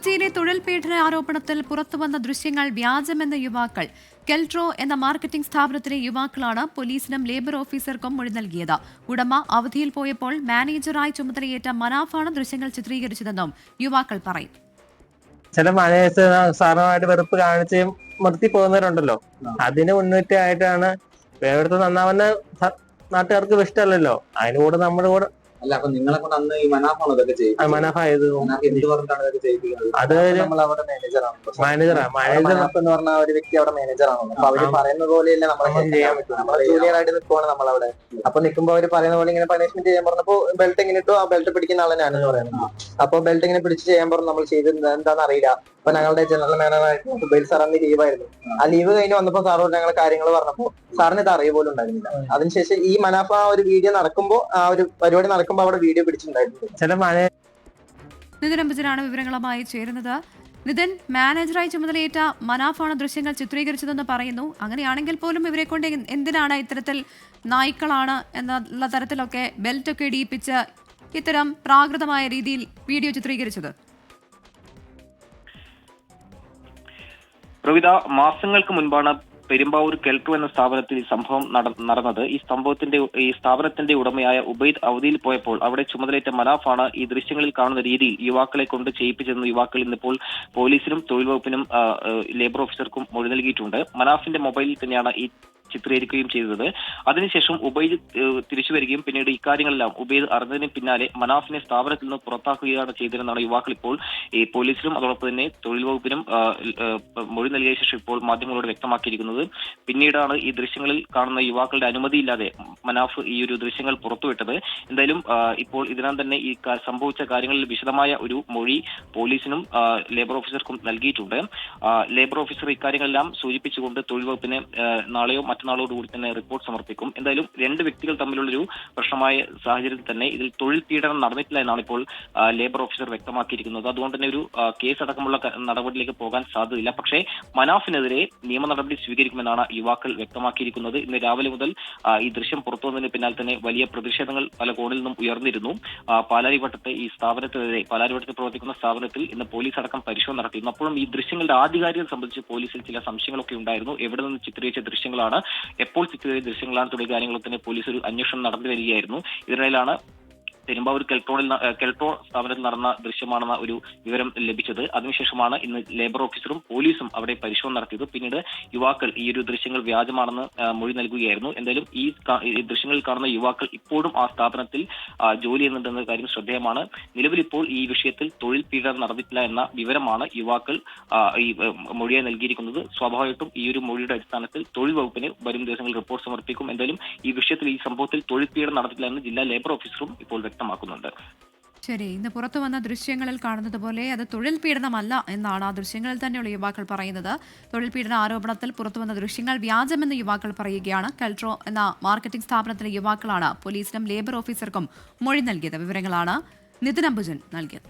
കൊച്ചിയിലെ തൊഴിൽ പീഡന ആരോപണത്തിൽ പുറത്തുവന്ന ദൃശ്യങ്ങൾ വ്യാജമെന്ന യുവാക്കൾ. കെൽട്രോ എന്ന മാർക്കറ്റിംഗ് സ്ഥാപനത്തിലെ യുവാക്കളാണ് പോലീസിനും ലേബർ ഓഫീസർക്കും മൊഴി നൽകിയത്. ഉടമ അവധിയിൽ പോയപ്പോൾ മാനേജറായി ചുമതലയേറ്റ മനാഫാണ് ദൃശ്യങ്ങൾ ചിത്രീകരിച്ചതെന്നും യുവാക്കൾ പറയും. ചില മാനേജേഴ്സ് സാറിനുമായിട്ട് വെറുപ്പ് കാണിച്ച് നിർത്തി പോകുന്നവരുണ്ടല്ലോ, അതിന് മുന്നോട്ടായിട്ടാണ് വേറെടുത്ത് നന്നാവുന്ന നാട്ടുകാർക്ക് ഇഷ്ടമല്ലല്ലോ. അതിനുകൂടെ നമ്മുടെ കൂടെ അല്ല, അപ്പൊ നിങ്ങളെ കൊണ്ട് അന്ന് ഈ മനാഫാണ് ഇതൊക്കെ ചെയ്യും. മനാഫായത് എന്ത് പറഞ്ഞിട്ടാണ് ഇതൊക്കെ ചെയ്യിപ്പിക്കുന്നത്? അത് നമ്മൾ അവിടെ മാനേജറാണ്. മാനേജർ എന്ന് പറഞ്ഞ ഒരു വ്യക്തി അവിടെ മാനേജറാണ്. അപ്പൊ അവര് പറയുന്ന പോലെയല്ല നമ്മളെ ചെയ്യാൻ പറ്റും. നമ്മളെ ജൂനിയർ ആയിട്ട് നിൽക്കുവാണ് നമ്മളവിടെ. അപ്പൊ നിൽക്കുമ്പോ അവര് പറയുന്ന പോലെ ഇങ്ങനെ പണിഷ്മെന്റ് ചെയ്യാൻ പറഞ്ഞപ്പോ ബെൽറ്റ് എങ്ങനെ ഇട്ടു, ആ ബെൽറ്റ് പിടിക്കുന്ന ആളെ ഞാനെന്ന് പറയുന്നത്. അപ്പൊ ബെൽറ്റ് ഇങ്ങനെ പിടിച്ച് ചെയ്യാൻ പറഞ്ഞു. നമ്മൾ ചെയ്തത് എന്താണെന്ന് അറിയില്ല. അപ്പൊ ഞങ്ങളുടെ ജനറൽ മാനേജറായിട്ട് സുബൈൽ സാർ അന്ന് ലീവായിരുന്നു. ആ ലീവ് കഴിഞ്ഞ് വന്നപ്പോ സാറോട് ഞങ്ങൾ കാര്യങ്ങൾ പറഞ്ഞപ്പോ സാറിന് ഇത് അറിയ പോലും ഉണ്ടായിരുന്നില്ല. അതിനുശേഷം ഈ മനാഫ ആ ഒരു വീഡിയോ നടക്കുമ്പോ, ആ ഒരു പരിപാടി നടക്കുമ്പോ അവിടെ വീഡിയോ പിടിച്ചിട്ടുണ്ടായിരുന്നു. ചില നിതിൻ അംബുജനാണ് വിവരങ്ങളുമായി ചേരുന്നത്. നിതിൻ, മാനേജറായി ചുമതലയേറ്റ മനാഫാണ് ദൃശ്യങ്ങൾ ചിത്രീകരിച്ചതെന്ന് പറയുന്നു. അങ്ങനെയാണെങ്കിൽ പോലും ഇവരെ കൊണ്ട് എന്തിനാണ് ഇത്തരത്തിൽ നായ്ക്കളാണ് എന്നുള്ള തരത്തിലൊക്കെ ബെൽറ്റൊക്കെ ഇടിയിപ്പിച്ച് ഇത്തരം പ്രാകൃതമായ രീതിയിൽ വീഡിയോ ചിത്രീകരിച്ചത്? പ്രവിത, മാസങ്ങൾക്ക് മുൻപാണ് പെരുമ്പാവൂർ കെൽട്രോ എന്ന സ്ഥാപനത്തിൽ ഈ സംഭവം നടന്നത്. ഈ സ്ഥാപനത്തിന്റെ ഉടമയായ ഉബൈദ് അവധിയിൽ പോയപ്പോൾ അവിടെ ചുമതലയേറ്റ മനാഫാണ് ഈ ദൃശ്യങ്ങളിൽ കാണുന്ന രീതിയിൽ യുവാക്കളെ കൊണ്ട് ചെയ്യിപ്പിച്ചതെന്ന് യുവാക്കൾ ഇന്നിപ്പോൾ പോലീസിനും തൊഴിൽ വകുപ്പിനും ലേബർ ഓഫീസർക്കും മൊഴി നൽകിയിട്ടുണ്ട്. മനാഫിന്റെ മൊബൈലിൽ തന്നെയാണ് ഈ ചിത്രീകരിക്കുകയും ചെയ്തത്. അതിനുശേഷം ഉബൈദ് തിരിച്ചു വരികയും പിന്നീട് ഇക്കാര്യങ്ങളെല്ലാം ഉബൈദ് അറിഞ്ഞതിന് പിന്നാലെ മനാഫിനെ സ്ഥാപനത്തിൽ നിന്ന് പുറത്താക്കുകയാണ് ചെയ്തതെന്നാണ് യുവാക്കൾ ഇപ്പോൾ ഈ പോലീസിലും അതോടൊപ്പം തന്നെ തൊഴിൽ വകുപ്പിനും മൊഴി നൽകിയ ശേഷം ഇപ്പോൾ മാധ്യമങ്ങളോട് വ്യക്തമാക്കിയിരിക്കുന്നത്. പിന്നീടാണ് ഈ ദൃശ്യങ്ങളിൽ കാണുന്ന യുവാക്കളുടെ അനുമതിയില്ലാതെ മനാഫ് ഈ ഒരു ദൃശ്യങ്ങൾ പുറത്തുവിട്ടത്. എന്തായാലും ഇപ്പോൾ ഇതിനകം തന്നെ ഈ സംഭവിച്ച കാര്യങ്ങളിൽ വിശദമായ ഒരു മൊഴി പോലീസിനും ലേബർ ഓഫീസർക്കും നൽകിയിട്ടുണ്ട്. ലേബർ ഓഫീസർ ഇക്കാര്യങ്ങളെല്ലാം സൂചിപ്പിച്ചുകൊണ്ട് തൊഴിൽ വകുപ്പിന് നാളെയോ മറ്റന്നാളോടുകൂടി തന്നെ റിപ്പോർട്ട് സമർപ്പിക്കും. എന്തായാലും രണ്ട് വ്യക്തികൾ തമ്മിലുള്ളൊരു പ്രശ്നമായ സാഹചര്യത്തിൽ തന്നെ ഇതിൽ തൊഴിൽ പീഡനം നടന്നിട്ടില്ല എന്നാണ് ഇപ്പോൾ ലേബർ ഓഫീസർ വ്യക്തമാക്കിയിരിക്കുന്നത്. അതുകൊണ്ട് തന്നെ ഒരു കേസ് അടക്കമുള്ള നടപടിയിലേക്ക് പോകാൻ സാധ്യതയില്ല. പക്ഷേ മനാഫിനെതിരെ നിയമ നടപടി സ്വീകരിക്കുമെന്നാണ് യുവാക്കൾ വ്യക്തമാക്കിയിരിക്കുന്നത്. ഇന്ന് രാവിലെ മുതൽ ഈ ദൃശ്യം പുറത്തു വന്നതിന് പിന്നാലെ തന്നെ വലിയ പ്രതിഷേധങ്ങൾ പല കോണിൽ നിന്നും ഉയർന്നിരുന്നു. പാലാരിവട്ടത്തെ ഈ സ്ഥാപനത്തിനെതിരെ, പാലാരിവട്ടത്തിൽ പ്രവർത്തിക്കുന്ന സ്ഥാപനത്തിൽ ഇന്ന് പോലീസ് അടക്കം പരിശോധന നടത്തിയിരുന്നു. അപ്പോഴും ഈ ദൃശ്യങ്ങളുടെ ആധികാരികത സംബന്ധിച്ച് പോലീസിൽ ചില സംശയങ്ങളൊക്കെ ഉണ്ടായിരുന്നു. എവിടെ നിന്ന് ചിത്രീകരിച്ച ദൃശ്യങ്ങളാണ്, എപ്പോൾ ചിത്രീകരിച്ച ദൃശ്യങ്ങളാണ് തുടങ്ങിയ കാര്യങ്ങൾ തന്നെ പോലീസ് ഒരു അന്വേഷണം നടത്തി വരികയായിരുന്നു. ഇതിനിടയിലാണ് പെരുമ്പാവൂർ കെൽട്രോ സ്ഥാപനത്തിൽ നടന്ന ദൃശ്യമാണെന്ന ഒരു വിവരം ലഭിച്ചത്. അതിനുശേഷമാണ് ഇന്ന് ലേബർ ഓഫീസറും പോലീസും അവിടെ പരിശോധന നടത്തിയത്. പിന്നീട് യുവാക്കൾ ഈ ഒരു ദൃശ്യങ്ങൾ വ്യാജമാണെന്ന് മൊഴി നൽകുകയായിരുന്നു. എന്തായാലും ഈ ദൃശ്യങ്ങളിൽ കാണുന്ന യുവാക്കൾ ഇപ്പോഴും ആ സ്ഥാപനത്തിൽ ജോലി ചെയ്യുന്നുണ്ടെന്ന കാര്യം ശ്രദ്ധേയമാണ്. നിലവിൽ ഇപ്പോൾ ഈ വിഷയത്തിൽ തൊഴിൽ പീഡനം നടന്നിട്ടില്ല എന്ന വിവരമാണ് യുവാക്കൾ ഈ മൊഴിയെ നൽകിയിരിക്കുന്നത്. സ്വാഭാവികമായിട്ടും ഈ ഒരു മൊഴിയുടെ അടിസ്ഥാനത്തിൽ തൊഴിൽ വകുപ്പിന് വരും ദിവസങ്ങളിൽ റിപ്പോർട്ട് സമർപ്പിക്കും. എന്തായാലും ഈ വിഷയത്തിൽ, ഈ സംഭവത്തിൽ തൊഴിൽ പീഡനം നടന്നിട്ടില്ല എന്ന് ജില്ലാ ലേബർ ഓഫീസറും ഇപ്പോൾ വ്യക്തമാക്കുന്നുണ്ട്. ശരി, ഇന്ന് പുറത്തു വന്ന ദൃശ്യങ്ങളിൽ കാണുന്നത് പോലെ അത് തൊഴിൽ പീഡനമല്ല എന്നാണ് ആ ദൃശ്യങ്ങളിൽ തന്നെയുള്ള യുവാക്കൾ പറയുന്നത്. തൊഴിൽ പീഡന ആരോപണത്തിൽ പുറത്തുവന്ന ദൃശ്യങ്ങൾ വ്യാജമെന്ന് യുവാക്കൾ പറയുകയാണ്. കെൽട്രോ എന്ന മാർക്കറ്റിംഗ് സ്ഥാപനത്തിലെ യുവാക്കളാണ് പോലീസിനും ലേബർ ഓഫീസർക്കും മൊഴി നൽകിയത്. വിവരങ്ങളാണ് നിതിൻ അംബുജൻ നൽകിയത്.